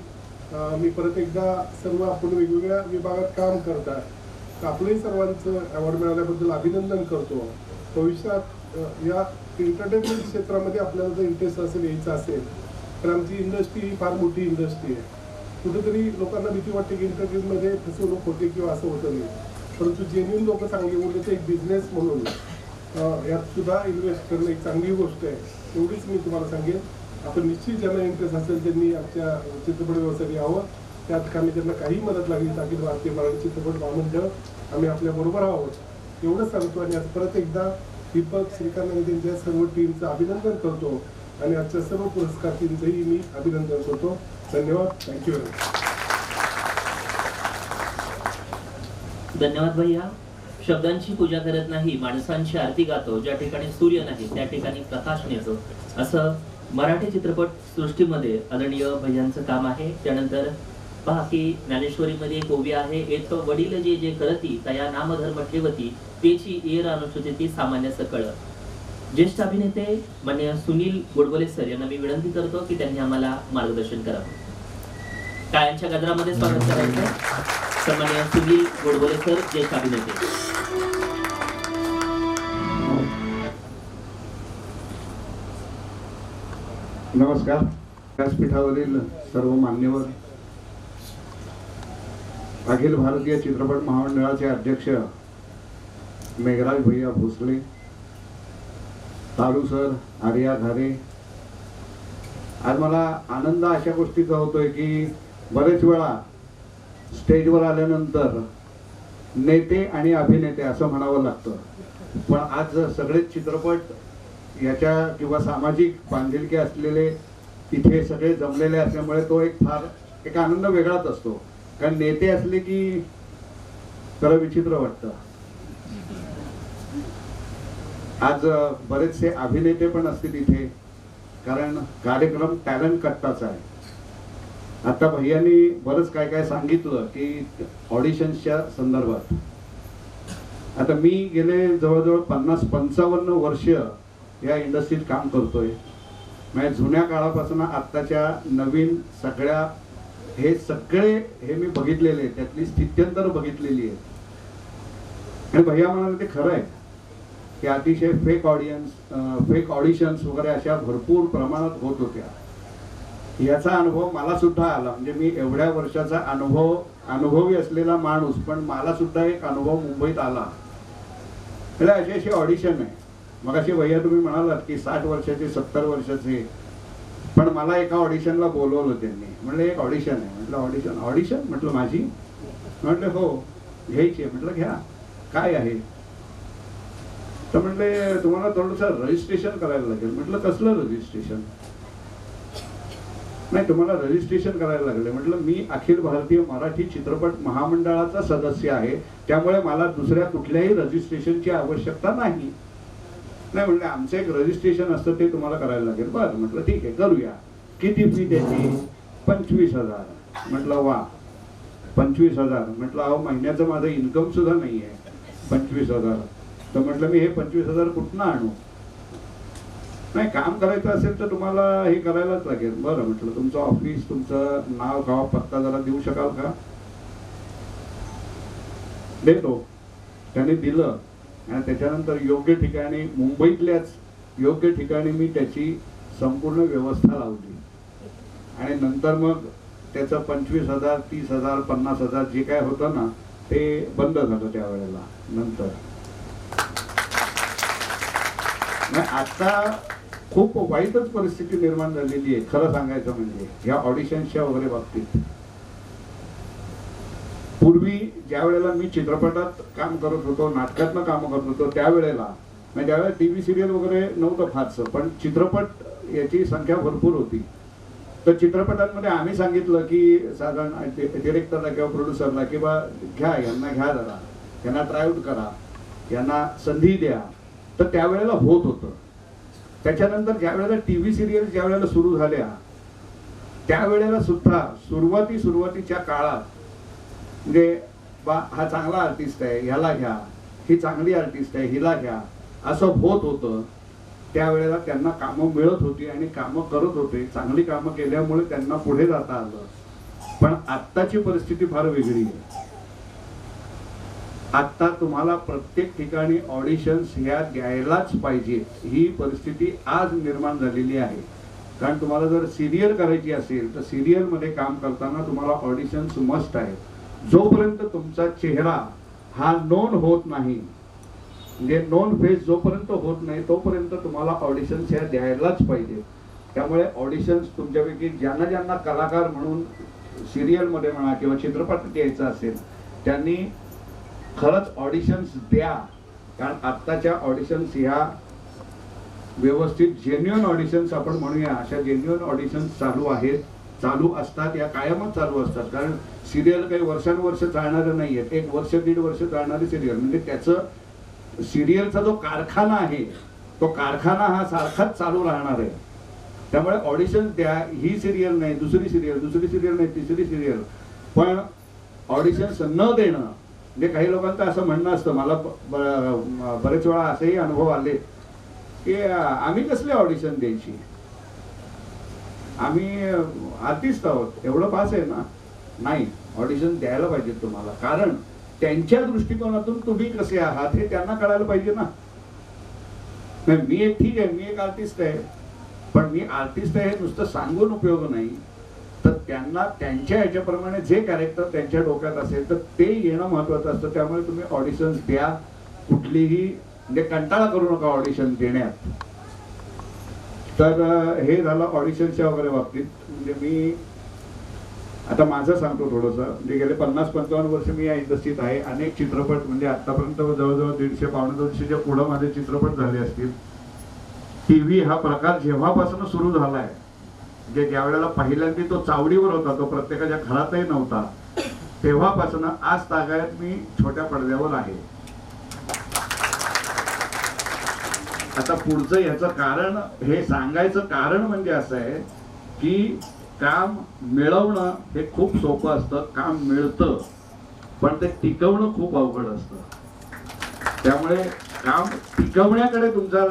मी परत एकदा सर्व आपण वेगवेगळ्या विभागात काम करतात, आपलंही सर्वांचं अवॉर्ड मिळाल्याबद्दल अभिनंदन करतो. भविष्यात या एंटरटेनमेंट क्षेत्रामध्ये आपल्याला जर इंटरेस्ट असेल, यायचं असेल, तर आमची इंडस्ट्री ही फार मोठी इंडस्ट्री आहे. कुठेतरी लोकांना भीती वाटते की इंटरटेनमेंटमध्ये फसवणूक होते किंवा असं होतं नाही, परंतु जेन्युइन लोक चांगली बोलले तर एक बिझनेस म्हणून यात सुद्धा इन्व्हेस्ट करणं एक चांगली गोष्ट आहे. एवढीच मी तुम्हाला सांगेन. आपण निश्चित ज्यांना इंटरेस्ट असेल त्यांनी आमच्या चित्रपट व्यवसायात यावं. त्या ठिकाणी त्यांना काही मदत लागली तर अखिल भारतीय मराठी चित्रपट महामंडळ आम्ही आपल्याबरोबर आहोत, एवढंच सांगतो. आणि आज परत एकदा दीपक, श्रीकांत आणि त्यांच्या सर्व टीमचं अभिनंदन करतो आणि आजच्या सर्व पुरस्कारांचंही मी अभिनंदन करतो. धन्यवाद. Thank you very much. धन्यवाद भैया. शब्दांची पूजा करत नाही, माणसांची आरती गातो. ज्या ठिकाणी सूर्य नाही त्या ठिकाणी प्रकाश नेतो, असं मराठी चित्रपट सृष्टीमध्ये आदरणीय भैयांचं काम आहे. त्यानंतर पहा की ज्ञानेश्वरीमध्ये एक ओवी आहे, एक वडील जे जे करती तया नामधर्म ठेवती, तेची येर अनुष्ठिती सामान्य सकळ. ज्येष्ठ अभिनेते माननीय सुनील गोडबोले सर यांना मी विनंती करतो की त्यांनी आम्हाला मार्गदर्शन करावं. टाळ्यांच्या गजरामध्ये स्वागत करायचं सन्माननीय सुनील गोडबोले सर, ज्येष्ठ अभिनेते. नमस्कार. व्यासपीठावरील सर्व मान्यवर, अखिल भारतीय चित्रपट महामंडळाचे अध्यक्ष मेघराज भैया भोसले, तारू सर, आर्या घारे. आज मला आनंद अशा गोष्टीचा होतोय की बरेच वेळा स्टेजवर आल्यानंतर नेते आणि अभिनेते असं म्हणावं लागतं, पण आज सगळेच चित्रपट याच्या किंवा सामाजिक बांधिलकी असलेले इथे सगळे जमलेले असल्यामुळे तो एक आनंद वेगळाच असतो. कारण नेते असले की जरा विचित्र वाटतं. आज बरेचसे अभिनेते पण असतील इथे, कारण कार्यक्रम टॅलेंट कट्टाचा आहे. आता भैयांनी बरंच काय काय सांगितलं की ऑडिशन्सच्या संदर्भात. आता मी गेले जवळजवळ 50-55 वर्ष या इंडस्ट्रीत काम करतोय. म्हणजे जुन्या काळापासून आत्ताच्या नवीन सगळ्या हे मी बघितलेले, त्यातली स्थित्यंतर बघितलेली आहे. आणि भैया म्हणाले ते खरं आहे की अतिशय फेक ऑडिशन्स वगैरे अशा भरपूर प्रमाणात होत होत्या. याचा अनुभव मला सुद्धा आला. म्हणजे मी एवढ्या वर्षाचा अनुभवी असलेला माणूस, पण मला सुद्धा एक अनुभव मुंबईत आला. अशी अशी ऑडिशन आहे. मग अशी भैया तुम्ही म्हणालात की 60 वर्षाचे 70 वर्षाचे, पण मला एका ऑडिशनला बोलवलं त्यांनी. म्हटलं एक ऑडिशन आहे. म्हटलं ऑडिशन म्हटलं माझी? म्हटलं हो घ्यायची आहे. म्हटलं घ्या. काय आहे? तर म्हटले तुम्हाला थोडंसं रजिस्ट्रेशन करायला लागेल. म्हटलं कसलं रजिस्ट्रेशन? नाही तुम्हाला रजिस्ट्रेशन करायला लागले. म्हटलं मी अखिल भारतीय मराठी चित्रपट महामंडळाचा सदस्य आहे, त्यामुळे मला दुसऱ्या कुठल्याही रजिस्ट्रेशनची आवश्यकता नाही. नाही म्हटलं आमचं एक रजिस्ट्रेशन असतं ते तुम्हाला करायला लागेल. बरं म्हटलं ठीक आहे करूया. किती फी त्याची? 25,000. म्हटलं वा 25,000. म्हटलं अहो महिन्याचं माझं इन्कम सुद्धा नाही आहे 25,000. तर म्हटलं मी हे 25,000 कुठनं आणू? नाही काम करायचं असेल तर तुम्हाला हे करायलाच लागेल. बरं म्हटलं तुमचं ऑफिस, तुमचं नाव गाव पत्ता जरा देऊ शकाल का? देतो. त्याने दिलं आणि त्याच्यानंतर योग्य ठिकाणी, मुंबईतल्याच योग्य ठिकाणी मी त्याची संपूर्ण व्यवस्था लावली. आणि नंतर मग त्याचं 25,000, 30,000, 50,000 जे काय होतं ना ते बंद झालं त्यावेळेला. नंतर आता खूप वाईटच परिस्थिती निर्माण झालेली आहे खरं सांगायचं म्हणजे या ऑडिशन्सच्या वगैरे बाबतीत. पूर्वी ज्या वेळेला मी चित्रपटात काम करत होतो, नाटकातनं काम करत होतो, त्यावेळेला म्हणजे ज्यावेळेला टीव्ही सिरियल वगैरे नव्हतं फारसं, पण चित्रपट याची संख्या भरपूर होती. तर चित्रपटांमध्ये आम्ही सांगितलं की साधारण डिरेक्टरला किंवा प्रोड्युसरला की बा घ्या यांना, घ्या जरा यांना ट्रायआउट करा, यांना संधी द्या. तर त्यावेळेला होत होतं. त्याच्यानंतर ज्या वेळेला टीव्ही सिरियल ज्या वेळेला सुरू झाल्या त्यावेळेला सुद्धा सुरुवातीच्या काळात म्हणजे बा हा चांगला आर्टिस्ट आहे ह्याला घ्या, ही चांगली आर्टिस्ट आहे, हिला घ्या, असं होत होतं. त्यावेळेला त्यांना कामं मिळत होती आणि कामं करत होते. चांगली कामं केल्यामुळे त्यांना पुढे जाता आलं. पण आत्ताची परिस्थिती फार वेगळी आहे. आता तुम्हाला प्रत्येक ठिकाणी ऑडिशन्स ह्या द्यायलाच पाहिजे, ही परिस्थिती आज निर्माण झालेली आहे. कारण तुम्हाला जर सिरियल करायची असेल तर सिरियलमध्ये काम करताना तुम्हाला ऑडिशन्स मस्ट आहे. जोपर्यंत तुमचा चेहरा हा नोन होत नाही, म्हणजे नोन फेस जोपर्यंत होत नाही तोपर्यंत तुम्हाला ऑडिशन्स ह्या द्यायलाच पाहिजे. त्यामुळे ऑडिशन्स तुमच्यापैकी ज्यांना ज्यांना कलाकार म्हणून सिरियलमध्ये म्हणा किंवा चित्रपटात यायचं असेल त्यांनी खरंच ऑडिशन्स द्या. कारण आत्ताच्या ऑडिशन्स ह्या व्यवस्थित जेन्युअन ऑडिशन्स आपण म्हणूया, अशा जेन्युअन ऑडिशन्स चालू आहेत, चालू असतात, या कायमच चालू असतात. कारण सिरियल काही वर्षानुवर्ष चालणारं नाही आहेत. 1 वर्ष 1.5 वर्ष चालणारी सिरियल म्हणजे त्याचं सिरियलचा जो कारखाना आहे तो कारखाना हा सारखाच चालू राहणार आहे. त्यामुळे ऑडिशन्स द्या. ही सिरियल नाही, दुसरी सिरियल नाही, तिसरी सिरियल. पण ऑडिशन्स न देणं म्हणजे काही लोकांचं असं म्हणणं असतं, मला बरेच वेळा असेही अनुभव आले की आम्ही कसले ऑडिशन द्यायची, आम्ही आर्टिस्ट आहोत, एवढं पास आहे ना. नाही, ऑडिशन द्यायला पाहिजे तुम्हाला. कारण त्यांच्या दृष्टिकोनातून तुम्ही कसे आहात हे त्यांना कळायला पाहिजे ना. मी एक ठीक आहे, मी एक आर्टिस्ट आहे, पण मी आर्टिस्ट आहे हे नुसतं सांगून उपयोग नाही. तर त्यांना त्यांच्या ह्याच्याप्रमाणे जे कॅरेक्टर त्यांच्या डोक्यात असेल तर ते येणं महत्वाचं असतं. त्यामुळे तुम्ही ऑडिशन्स द्या. कुठलीही म्हणजे कंटाळा करू नका ऑडिशन देण्यात. तर हे झालं ऑडिशनच्या वगैरे बाबतीत. म्हणजे मी आता माझं सांगतो थोडंसं. म्हणजे गेले 50-55 वर्ष मी या इंडस्ट्रीत आहे. अनेक चित्रपट म्हणजे आतापर्यंत जवळजवळ 150-150च्या पुढं माझे चित्रपट झाले असतील. टीव्ही हा प्रकार जेव्हापासून सुरू झालाय, म्हणजे ज्या वेळेला पहिल्यांदा तो चावडीवर होता, तो प्रत्येकाच्या घरातही नव्हता, तेव्हापासून आज तागायत मी छोट्या पडद्यावर आहे. आता पुढचं ह्याचं कारण, हे सांगायचं कारण म्हणजे असं आहे की काम मिळवणं हे खूप सोपं असतं. काम मिळतं पण ते टिकवणं खूप अवघड असतं. त्यामुळे काम टिकवण्याकडे तुमचा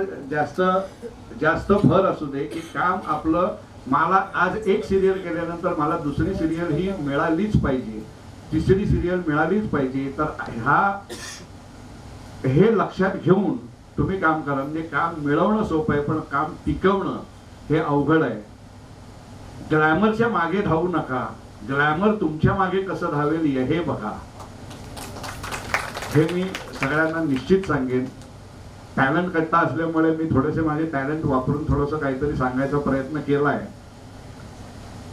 जास्त भर असू दे की काम आपलं, मला आज एक सिरियल केल्यानंतर मला दुसरी सिरियल ही मिळालीच पाहिजे, तिसरी सिरियल मिळालीच पाहिजे. तर हे लक्षात घेऊन तुम्ही काम करा. म्हणजे काम मिळवणं सोपं आहे पण काम टिकवणं हे अवघड आहे. ग्लॅमरच्या मागे धावू नका. ग्लॅमर तुमच्या मागे कसं धावेल हे बघा. हे मी सगळ्यांना निश्चित सांगेन. टॅलेंट कट्टा असल्यामुळे मी थोडेसे माझे टॅलेंट वापरून थोडंसं काहीतरी सांगायचा प्रयत्न केलाय.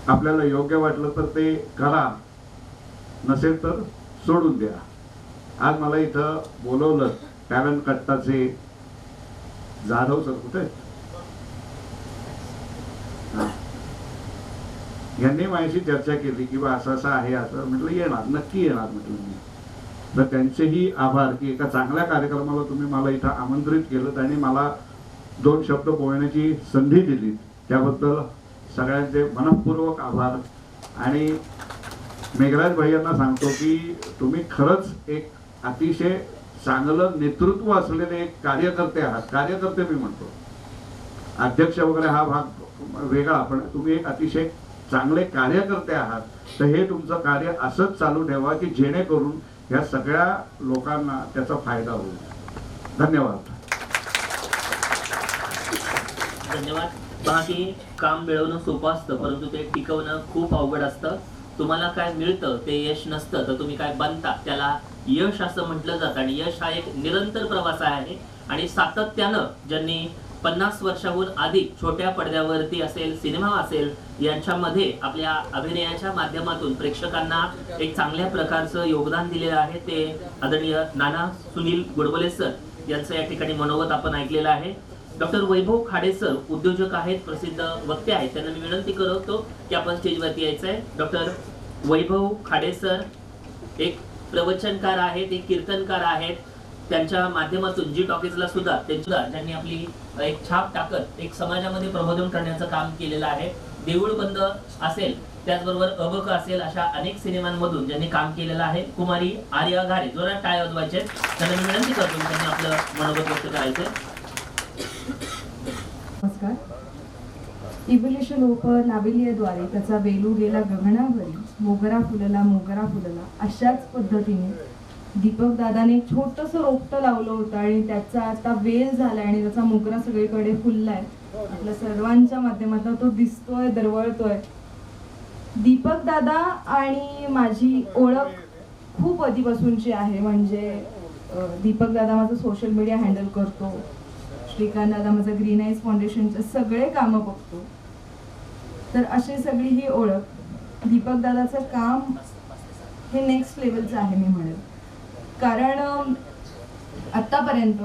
आपल्याला योग्य वाटलं तर ते करा, नसेल तर सोडून द्या. आज मला इथं बोलवलं टॅलेंट कट्टाचे जाधव सर, कुठे यांनी माझ्याशी चर्चा केली की बा असं असं आहे, असं म्हटलं येणार, नक्की येणार म्हटलं मी. तर त्यांचेही आभार की एका चांगल्या कार्यक्रमाला तुम्ही मला इथं आमंत्रित केलं आणि मला 2 शब्द बोलण्याची संधी दिली, त्याबद्दल सगळ्यांचे मनःपूर्वक आभार. आणि मेघराज भैयांना सांगतो की तुम्ही खरंच एक अतिशय चांगलं नेतृत्व असलेले एक कार्यकर्ते आहात. कार्यकर्ते मी म्हणतो, अध्यक्ष वगैरे हा भाग वेगळा, पण तुम्ही एक अतिशय चांगले कार्यकर्ते आहात. तर हे तुमचं कार्य असंच चालू ठेवा की जेणेकरून या सगळ्या लोकांना त्याचा फायदा होईल. धन्यवाद. धन्यवाद. पहा की काम मिळवणं सोपं असतं परंतु ते टिकवणं खूप अवघड असतं. तुम्हाला काय मिळतं ते यश नसतं, तर तुम्ही काय बनता त्याला यश असं म्हटलं जातं. आणि यश हा एक निरंतर प्रवास आहे आणि सातत्यानं ज्यांनी 50 वर्षाहून अधिक छोट्या पडद्यावरती असेल, सिनेमा असेल, यांच्यामध्ये आपल्या अभिनयाच्या माध्यमातून प्रेक्षकांना एक चांगल्या प्रकारचं योगदान दिलेलं आहे, ते आदरणीय नाना सुनील गोडबोले सर यांचं या ठिकाणी मनोगत आपण ऐकलेलं आहे. डॉक्टर वैभव खाडे सर उद्योजक आहेत, प्रसिद्ध वक्ते आहेत. त्यांना मी विनंती करतो की आपण स्टेजवरती यायचं आहे. डॉक्टर वैभव खाडे सर एक प्रवचनकार आहेत, एक कीर्तनकार आहेत. त्यांच्या माध्यमातून जी टॉकीजला सुद्धा ज्यांनी आपली एक छाप टाकत एक समाजामध्ये प्रबोधन करण्याचं काम केलेलं आहे. देऊळ बंद असेल, त्याचबरोबर अबक असेल, अशा अनेक सिनेमांमधून ज्यांनी काम केलेलं आहे. कुमारी आर्या घारे, जोरात टाळ्या वाजवायचे. त्यांना मी विनंती करतो की त्यांनी आपलं मनोगत व्यक्त करायचं. नमस्कार. इव्होल्युशन ओपर नाविल्यद्वारे त्याचा वेलू गेला गगनावरी, मोगरा फुलला मोगरा फुलला, अशाच पद्धतीने दीपक दादाने एक छोटंसं रोपटं लावलं होतं आणि त्याचा आता वेल झालाय आणि त्याचा मोगरा सगळीकडे फुललाय. आपल्या सर्वांच्या माध्यमातून तो दिसतोय, दरवळतोय. दीपक दादा आणि माझी ओळख खूप आधीपासूनची आहे. म्हणजे दीपक दादा माझं सोशल मीडिया हँडल करतो, श्रीकांत दादा माझं ग्रीन आईज फाउंडेशनचे सगळे कामं बघतो. तर अशी सगळी ही ओळख. दीपक दादाचं काम हे नेक्स्ट लेवलचं आहे मी म्हणेल. कारण आत्तापर्यंत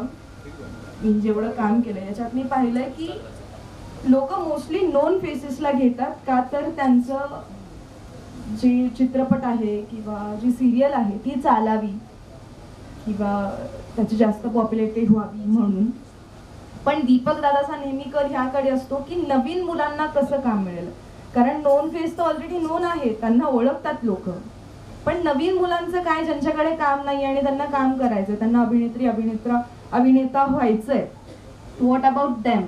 मी जेवढं काम केलं याच्यात मी पाहिलंय की लोक मोस्टली नोन फेसेसला घेतात. का तर त्यांचं जे चित्रपट आहे किंवा जी सिरियल आहे ती चालावी किंवा त्याची जास्त पॉप्युलॅरिटी व्हावी म्हणून. पण दीपक दादाचा नेहमी कल ह्याकडे असतो की नवीन मुलांना कसं काम मिळेल. कारण नोन फेस तर ऑलरेडी नोन आहे, त्यांना ओळखतात लोक. पण नवीन मुलांचं काय, ज्यांच्याकडे काम नाही आणि त्यांना काम करायचं, त्यांना अभिनेत्री अभिनेता व्हायचंय, व्हॉट अबाउट दॅम.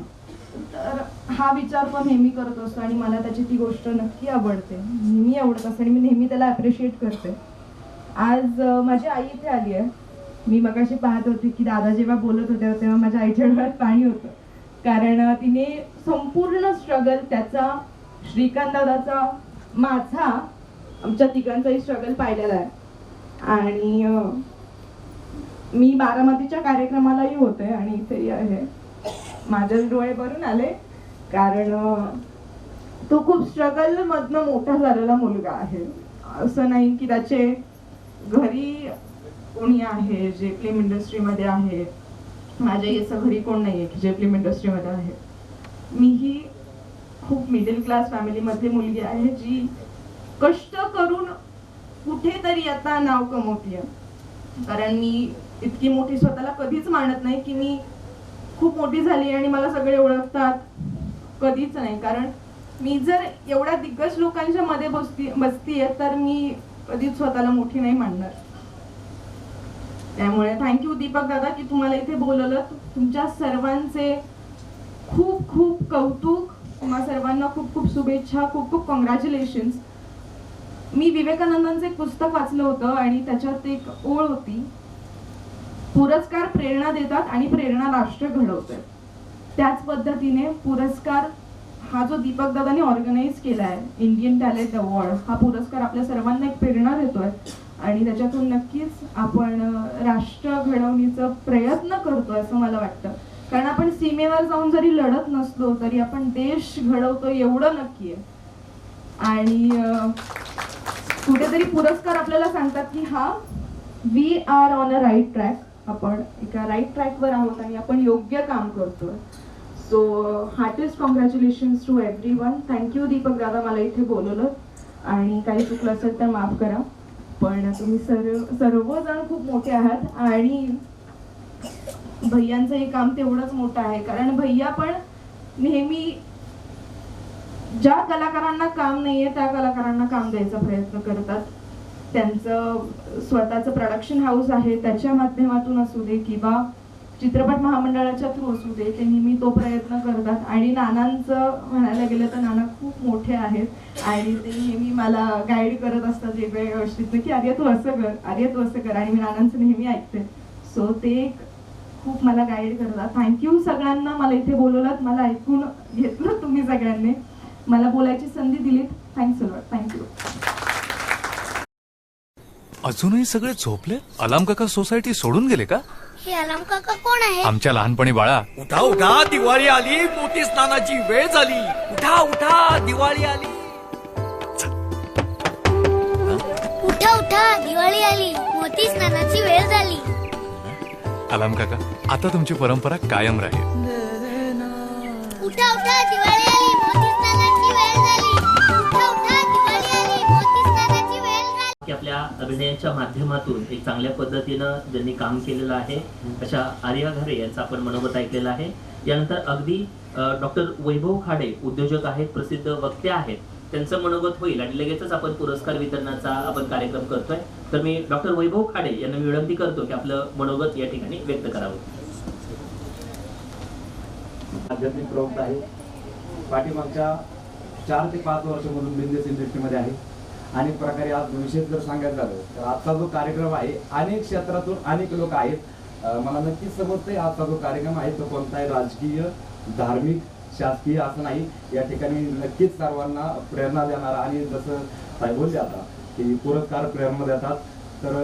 तर हा विचार तो नेहमी करत असतो आणि मला त्याची ती गोष्ट नक्की आवडते, नेहमी आवडत असते आणि मी नेहमी त्याला अप्रिशिएट करते. आज माझी आई इथे आली आहे. मी मगाशी पाहत होते की दादा जेव्हा बोलत होते तेव्हा माझ्या आईच्या डोळ्यात पाणी होतं. कारण तिने संपूर्ण स्ट्रगल त्याचा, श्रीकांत दादाचा, माझा, आमच्या तिघांचाही स्ट्रगल पाहिलेला आहे. आणि मी बारामतीच्या कार्यक्रमालाही होते आणि इथेही आहे. माझे डोळे भरून आले कारण तो खूप स्ट्रगल मधनं मोठा झालेला मुलगा आहे. असं नाही की त्याचे घरी कोणी आहे जे फिल्म इंडस्ट्रीमध्ये आहे. माझ्या याचं घरी कोण नाही आहे की जे फिल्म इंडस्ट्रीमध्ये आहे. मीही खूप मिडल क्लास फॅमिलीमधली मुलगी आहे जी कष्ट करून कुठेतरी आता नाव कमवतीये. कारण मी इतकी मोठी स्वतःला कधीच मानत नाही की मी खूप मोठी झाली आणि मला सगळे ओळखतात, कधीच नाही. कारण मी जर एवढ्या दिग्गज लोकांच्या मध्ये बसतीये तर मी कधीच स्वतःला मोठी नाही मानणार. त्यामुळे थँक्यू दीपक दादा की तुम्हाला इथे बोलवलं. तुमच्या सर्वांचे खूप खूप कौतुक, तुम्हा सर्वांना खूप खूप शुभेच्छा, खूप खूप कॉंग्रॅच्युलेशन्स. मी विवेकानंदांचं एक पुस्तक वाचलं होतं आणि त्याच्यात एक ओळ होती, पुरस्कार प्रेरणा देतात आणि प्रेरणा राष्ट्र घडवते. त्याच पद्धतीने पुरस्कार हा जो दीपक दादाने ऑर्गनाईज केला आहे, इंडियन टॅलेंट अवॉर्ड, हा पुरस्कार आपल्या सर्वांना एक प्रेरणा देतोय आणि त्याच्यातून नक्कीच आपण राष्ट्र घडवणीचा प्रयत्न करतोय असं मला वाटतं. कारण आपण सीमेवर जाऊन जरी लढत नसलो तरी आपण देश घडवतो एवढं नक्की आहे. आणि कुठेतरी पुरस्कार आपल्याला सांगतात की हा we are on a right track, आपण एका राईट ट्रॅकवर आहोत आणि आपण योग्य काम करतोय. So hardest congratulations to everyone. Thank you Deepak दादा मला इथे बोलवलं आणि काही चुकलं असेल तर माफ करा. पण तुम्ही सर्वजण खूप मोठे आहात आणि भैयांचं हे काम तेवढंच मोठं आहे. कारण भैया पण नेहमी ज्या कलाकारांना काम नाहीये त्या कलाकारांना काम द्यायचा प्रयत्न करतात. त्यांचं स्वतःचं प्रोडक्शन हाऊस आहे, त्याच्या माध्यमातून असू दे किंवा चित्रपट महामंडळाच्या थ्रू असू दे, ते नेहमी तो प्रयत्न करतात. आणि नानांचं म्हणायला गेलं तर नाना खूप मोठे आहेत आणि ते नेहमी मला गाईड करत असतात वेगवेगळ्या गोष्टीत की आर्या तू असं कर, आर्या तू असं कर, आणि मी नानांचं नेहमी ऐकते. सो ते खूप मला गाईड करतात. थँक्यू सगळ्यांना मला इथे बोलवलं, मला ऐकून घेतलं तुम्ही सगळ्यांनी, मला बोलायची संधी दिलीत. Thanks a lot. थँक्यू. अजूनही सगळे झोपले? अलाम काका सोसायटी सोडून गेले का? हे अलाम काका कोण आहे? आमच्या लहानपणी बाळा. उठा उठा, दिवाळी आली, मोती स्नानाची वेळ झाली. उठा उठा, दिवाळी आली. उठा उठा, दिवाळी आली, मोती स्नानाची वेळ झाली. अलाम काका, आता तुमची परंपरा कायम राहील. उठा उठा, दिवाळी आली, मोती स्नानाची वेळ झाली. उठा उठा, दिवाळी आली, मोती स्नानाची वेळ झाली. की आपल्या अभिनयाच्या माध्यमातून एक चांगल्या पद्धतीनं ज्यांनी काम केलेलं आहे अशा आर्या घारे यांचं आपण मनोगत ऐकलेलं आहे. यानंतर अगदी डॉक्टर वैभव खाडे उद्योजक आहेत, प्रसिद्ध वक्ते आहेत, त्यांचं मनोगत होईल आणि लगेचच आपण पुरस्कार वितरणाचा आपण कार्यक्रम करतोय. तर मी डॉक्टर वैभव खाडे यांना विनंती करतो की आपलं मनोगत या ठिकाणी व्यक्त करावं. आध्यात्मिक प्रवक्ता आहे. पाठीमागच्या 4 ते 5 वर्षामधून बिझनेस इंडस्ट्रीमध्ये आहे. अनेक प्रकारे आज विशेष जर सांगायचं झालं तर आजचा जो कार्यक्रम आहे अनेक क्षेत्रातून अनेक लोक आहेत. मला नक्कीच समजतंय आजचा जो कार्यक्रम आहे तो कोणताही राजकीय, धार्मिक, शासकीय असं नाही. या ठिकाणी नक्कीच सर्वांना प्रेरणा देणारा आणि जसं साहेब बोलले आता की पुरस्कार प्रेरणा देतात. तर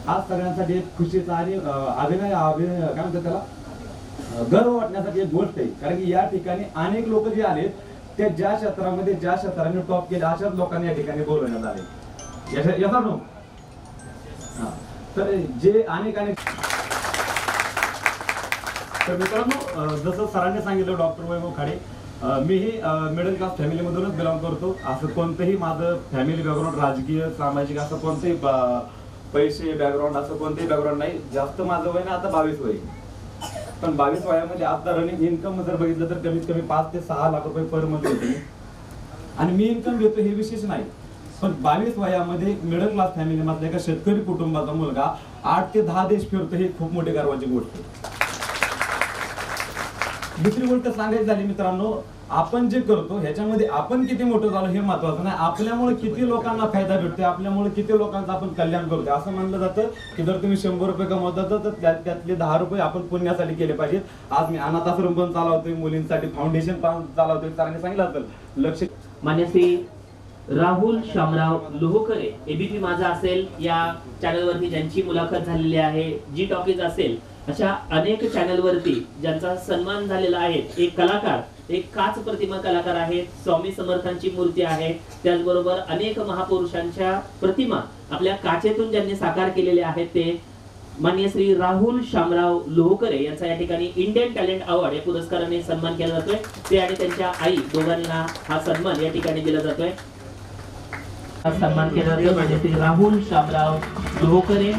आज सगळ्यांसाठी एक खुशीचा आणि अभिनय काय म्हणतात त्याला गर्व वाटण्यासाठी एक गोष्ट आहे. कारण की या ठिकाणी अनेक लोक जे आलेत ते ज्या क्षेत्रामध्ये ज्या क्षेत्राने टॉप केले अशाच लोकांनी या ठिकाणी बोलवण्यात आले. तर जे अनेक तर मित्रांनो, जसं सरांनी सांगितलं डॉक्टर वैभव खाडे, मीही मिडल क्लास फॅमिलीमधूनच बिलॉंग करतो. असं कोणतंही माझं फॅमिली बॅकग्राऊंड राजकीय, सामाजिक असं कोणतंही पैसे बॅकग्राऊंड असं कोणतंही बॅकग्राऊंड नाही. जास्त माझं वय ना आता 22 वय, पण 22 वयामध्ये आता रनिंग इन्कम जर बघितलं तर कमीत कमी 5 ते 6 लाख रुपये पर मंथ होते. आणि मी इन्कम घेतो हे विशेष नाही, पण 22 वयामध्ये मिडल क्लास फॅमिलीमधल्या एका शेतकरी कुटुंबाचा मुलगा 8 ते 10 देश फिरतो ही खूप मोठी गर्वाची गोष्ट आहे. दुसरी गोष्ट सांगायची झाली मित्रांनो, आपण जे करतो ह्याच्यामध्ये आपण किती मोठं झालो हे महत्वाचं नाही, आपल्यामुळे किती लोकांना फायदा भेटतोय, आपल्यामुळे किती लोकांचं आपण कल्याण करतोय. असं म्हणलं जातं की जर तुम्ही 100 रुपये कमवता तर त्यातले 10 रुपये आपण पुण्यासाठी केले पाहिजेत. आज मी अनाथाश्रम पण चालवतोय, मुलींसाठी फाउंडेशन पण चालवतोय. सरांनी सांगितलं असेल लक्ष. मान्य श्री राहुल शामराव लोहकरे, एबीपी माझा असेल या चॅनलवरती ज्यांची मुलाखत झालेली आहे, जी टॉकीज असेल, अशा अनेक चॅनलवरती ज्यांचा सन्मान झालेला आहे. एक कलाकार, एक काच प्रतिमा कलाकार आहेत, स्वामी समर्थांची मूर्ती आहे, त्याचबरोबर अनेक महापुरुषांच्या प्रतिमा आपल्या काचेतून ज्यांनी साकार केलेले आहेत ते माननीय श्री राहुल शामराव लोहकरे यांचा या ठिकाणी इंडियन टॅलेंट अवॉर्ड या पुरस्काराने सन्मान केला जातोय. ते आणि त्यांच्या आई दोघांना हा सन्मान या ठिकाणी दिला जातोय. हा सन्मान केला जातोय माननीय श्री राहुल शामराव लोहकरे.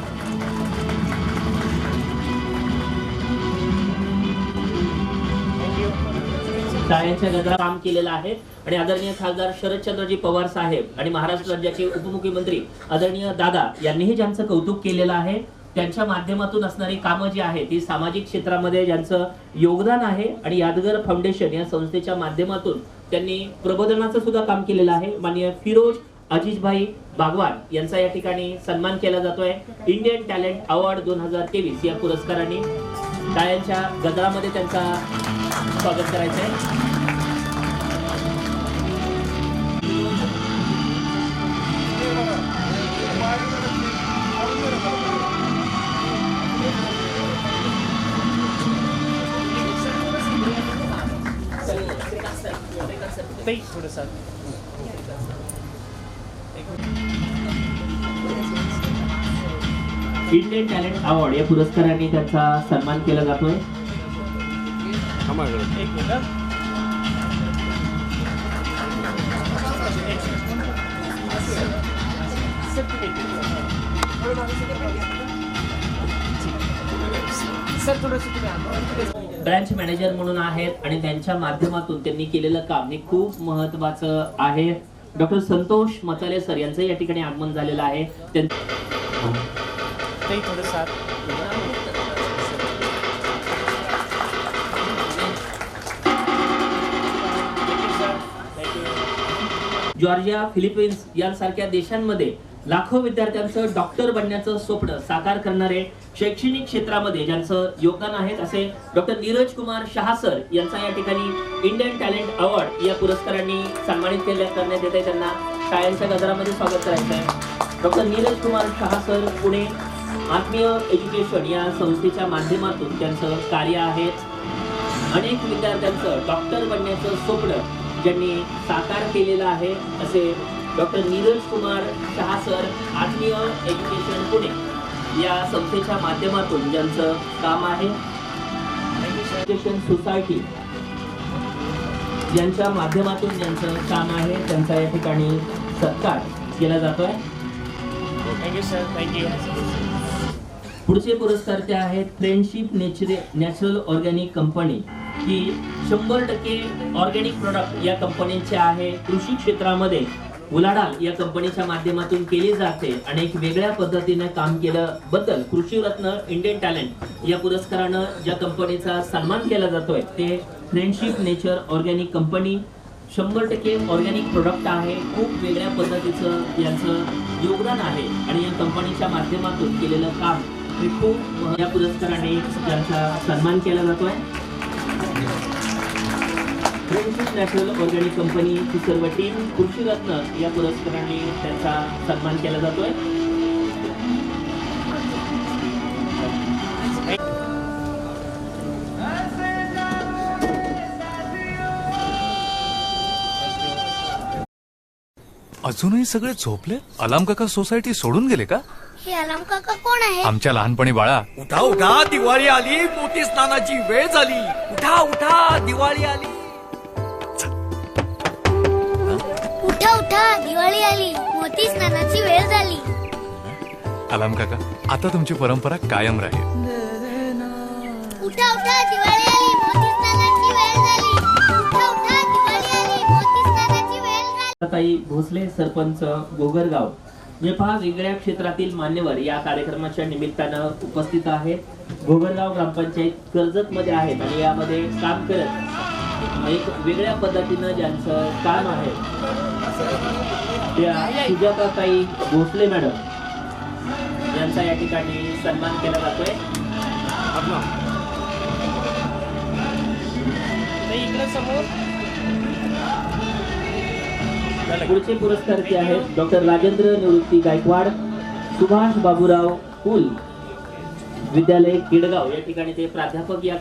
शाळेच्या गजरा काम केलेलं आहे आणि आदरणीय खासदार शरदचंद्रजी पवार साहेब आणि महाराष्ट्र राज्याचे उपमुख्यमंत्री आदरणीय दादा यांनीही ज्यांचं कौतुक केलेलं आहे, त्यांच्या माध्यमातून असणारी कामं जी आहेत ती सामाजिक क्षेत्रामध्ये ज्यांचं योगदान आहे आणि यादगार फाउंडेशन या संस्थेच्या माध्यमातून त्यांनी प्रबोधनाचं सुद्धा काम केलेलं आहे. माननीय फिरोज अजीजभाई बागवान यांचा या ठिकाणी सन्मान केला जातोय इंडियन टॅलेंट अवॉर्ड 2023 या पुरस्काराने. टाळ्यांच्या गजरामध्ये त्यांचा स्वागत करायचं आहे. इंडियन टॅलेंट अवॉर्ड या पुरस्काराने त्यांचा सन्मान केला जातोय. ब्रँच मॅनेजर म्हणून आहेत आणि त्यांच्या माध्यमातून त्यांनी केलेलं काम हे खूप महत्वाचं आहे. डॉक्टर संतोष मचाले सर यांचं या ठिकाणी आगमन झालेलं आहे. जॉर्जिया, फिलिपिन्स यांसारख्या देशांमध्ये लाखो विद्यार्थ्यांचं डॉक्टर बनण्याचं स्वप्न साकार करणारे शैक्षणिक क्षेत्रामध्ये ज्यांचं योगदान आहे असे डॉक्टर नीरज कुमार शहा सर यांचा या ठिकाणी इंडियन टॅलेंट अवॉर्ड या पुरस्कारांनी सन्मानित करण्यात येत आहे. त्यांना टाळ्यांच्या गजरामध्ये स्वागत करायचं आहे. डॉक्टर नीरज कुमार शहा सर पुणे आत्मीय एज्युकेशन या संस्थेच्या माध्यमातून त्यांचं कार्य आहे. अनेक विद्यार्थ्यांचं डॉक्टर बनण्याचं स्वप्न ज्यांनी साकार केलेलं आहे असे डॉक्टर नीरज कुमार शहा सर आत्मीय एज्युकेशन पुणे या संस्थेच्या माध्यमातून ज्यांचं काम आहे. एज्युकेशन सोसायटी यांच्या माध्यमातून ज्यांचं काम आहे त्यांचा या ठिकाणी सत्कार केला जातोय. Thank you sir. थँक्यू. पुढचे पुरस्कारते आहेत फ्रेंडशिप नॅचरल ऑर्गॅनिक कंपनी, की 100% ऑर्गॅनिक प्रोडक्ट या कंपनीचे आहे. कृषी क्षेत्रामध्ये उलाढाल या कंपनीच्या माध्यमातून केली जाते आणि एक वेगळ्या पद्धतीने काम केलं बद्दल कृषी रत्न इंडियन टॅलेंट या पुरस्कारानं ज्या कंपनीचा सन्मान केला जातोय ते friendship nature organic company. 100% organic product आहे. खूप वेगळ्या पद्धतीचं यांचं योगदान आहे आणि या कंपनीच्या माध्यमातून केलेलं काम हे खूप या पुरस्काराने त्यांचा सन्मान केला जातोय. फ्रेंडशिप नॅचरल ऑर्गॅनिक कंपनीची सर्व टीम कृषी रत्न या पुरस्काराने त्यांचा सन्मान केला जातोय. अजूनही सगळे झोपले? अलाम काका सोसायटी सोडून गेले का? हे अलाम काका कोण आहे? आमच्या लहानपणी बाळा. उठा उठा दिवाळी आली, मोती स्नानाची वेळ झाली. उठा उठा दिवाळी आली. उठा उठा दिवाळी आली, मोती स्नानाची वेळ झाली. अलाम काका, आता तुमची परंपरा कायम राहील. उठा उठा दिवाळी आली, मोती स्नानाची वेळ झाली. उठा उठा दिवाळी आली, मोती स्नानाची वेळ झाली. ताई भोसले, सरपंच गोगरगाव, हे पहा वेगळ्या क्षेत्रातील मान्यवर या कार्यक्रमाच्या निमित्तानं उपस्थित आहेत. गोगरगाव ग्रामपंचायत कर्जत मध्ये आहेत आणि यामध्ये काम करत एक वेगळ्या पद्धतीनं ज्यांचं काम आहे त्या सुजाताताई भोसले मॅडम यांचा या ठिकाणी सन्मान केला जातोय. पुढचे पुरस्कारचे आहेत डॉक्टर राजेंद्र निवृत्ती गायकवाड, सुभाष बाबूराव कुल विद्यालय केडगाव या ठिकाणी ते प्राध्यापक या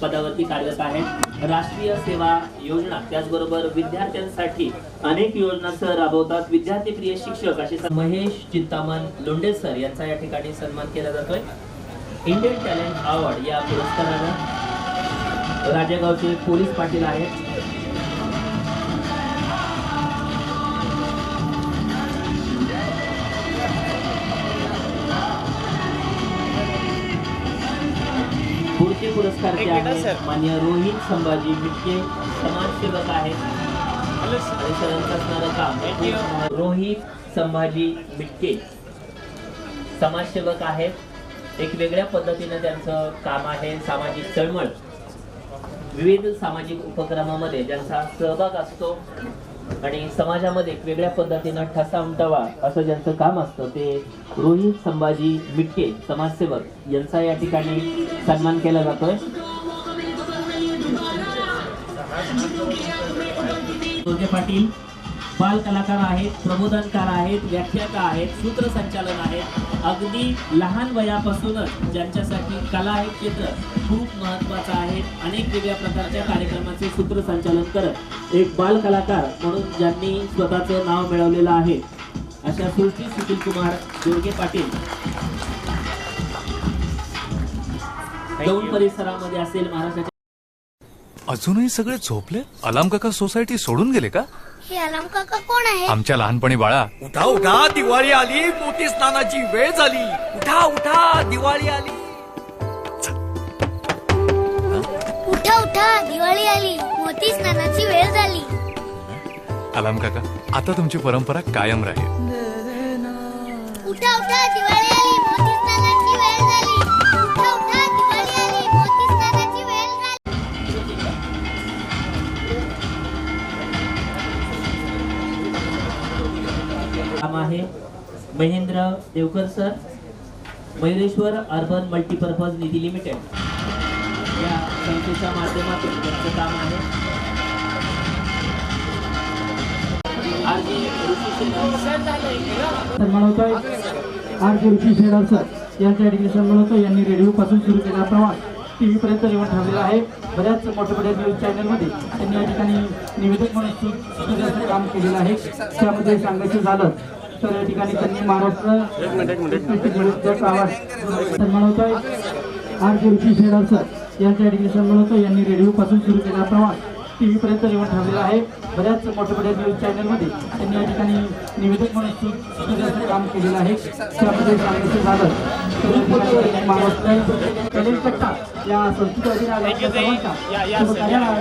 पदावरती कार्यरत आहेत. राष्ट्रीय सेवा योजना त्याचबरोबर विद्यार्थ्यांसाठी अनेक योजना राबवतात. विद्यार्थी प्रिय शिक्षक असे महेश चिंतामण लोंढे सर यांचा या ठिकाणी सन्मान केला जातोय. इंडियन टॅलेंट अवॉर्ड या पुरस्कारानं राजेगावचे पोलीस पाटील आहेत. पुढचे पुरस्कार जे आहेत मान्य रोहित संभाजी मिटके, समाजसेवक आहेत. असणारं काम रोहित संभाजी मिटके समाजसेवक आहेत. एक वेगळ्या पद्धतीने त्यांचं काम आहे. सामाजिक चळवळ, विविध सामाजिक उपक्रमामध्ये ज्यांचा सहभाग असतो आणि समाजामध्ये एक वेगळ्या पद्धतीनं ठसा उमटावा असं ज्यांचं काम असतं ते रोहित संभाजी मिटके समाजसेवक यांचा या ठिकाणी सन्मान केला जातोय. दोघे पाटील बाल कलाकार आहेत, प्रबोधनकार आहेत, व्याख्याता आहेत, सूत्रसंचालन आहेत. अगदी लहान वयापासूनच ज्यांच्यासाठी कला हे क्षेत्र खूप महत्त्वाचं आहे. अनेक वेगळ्या प्रकारच्या कार्यक्रमाचे सूत्रसंचालन करत एक बाल कलाकार म्हणून ज्यांनी स्वतःचं नाव मिळवलेलं आहे अशा सृष्टी सुशील कुमार दोरगे पाटील दौंड परिसरामध्ये असेल महाराष्ट्राच्या. अजूनही सगळे झोपले? अलाम काका सोसायटी सोडून गेले का? हे अलाम काका कोण आहे? आमच्या लहानपणी बाळा. उठा उठा दिवाळी आली, मोती स्नानाची वेळ झाली. उठा उठा दिवाळी आली. उठा उठा दिवाळी आली, मोती स्नानाची वेळ झाली. अलाम काका, आता तुमची परंपरा कायम राहील. उठा उठा दिवाळी आली, मोती स्नानाची वेळ झाली. उठा उठा दिवाळी आली, मोती स्नानाची वेळ झाली. काम आहे Mahendra Devkar sir, Mayureshwar urban multipurpose Nidhi limited या संस्थेच्या माध्यमातून त्यांचं काम आहे. सन्मान होतोय आर.के. ऋषी शेलार सर यांच्या ठिकाणी सन्मान होतो. यांनी रेडिओ पासून सुरू केलेला प्रवास टीव्ही पर्यंत येऊन ठेवलेला आहे. बऱ्याच मोठ्या मोठ्या न्यूज चॅनलमध्ये त्यांनी या ठिकाणी निवेदक म्हणून सुद्धा काम केलेलं आहे. त्यामध्ये सांगायचं झालं तर या ठिकाणी त्यांनी महाराष्ट्र सन्मान होतोय आर.के. ऋषी शेलार सर यांच्या ठिकाणी सन्मान होतो. यांनी रेडिओ पासून सुरू केलेला प्रवास टी व्हीपर्यंत येऊन ठेवलेला आहे. बऱ्याच मोठ्या मोठ्या न्यूज चॅनलमध्ये त्यांनी या ठिकाणी निवेदक म्हणून सुद्धा काम केलेलं आहे. त्यामध्ये सांगायचं झालं तर महाराष्ट्र कलेक्टर या संस्कृत अधिकाऱ्यांच्या सर्वांचा शुभकार्याला